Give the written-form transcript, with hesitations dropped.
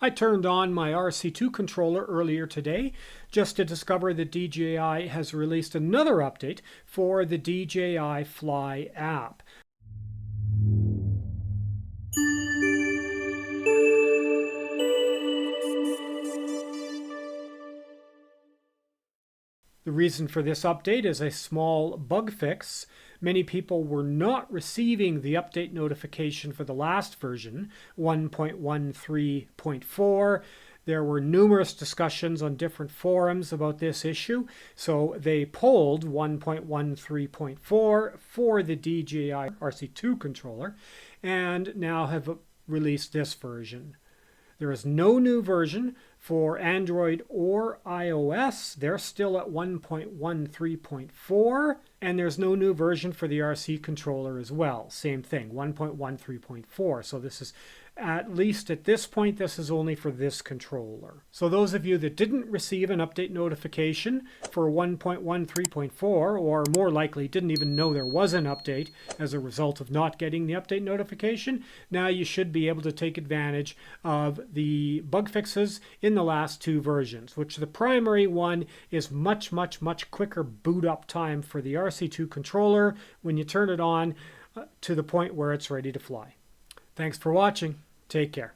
I turned on my RC2 controller earlier today just to discover that DJI has released another update for the DJI Fly app. The reason for this update is a small bug fix. Many people were not receiving the update notification for the last version, 1.13.4. There were numerous discussions on different forums about this issue, so they pulled 1.13.4 for the DJI RC2 controller and now have released this version. There is no new version for Android or iOS. They're still at 1.13.4, and there's no new version for the RC controller as well. Same thing, 1.13.4. So this is, at least at this point, this is only for this controller. So those of you that didn't receive an update notification for 1.13.4, or more likely didn't even know there was an update as a result of not getting the update notification, now you should be able to take advantage of the bug fixes in the last two versions, which the primary one is much quicker boot up time for the RC2 controller when you turn it on to the point where it's ready to fly. Thanks for watching. Take care.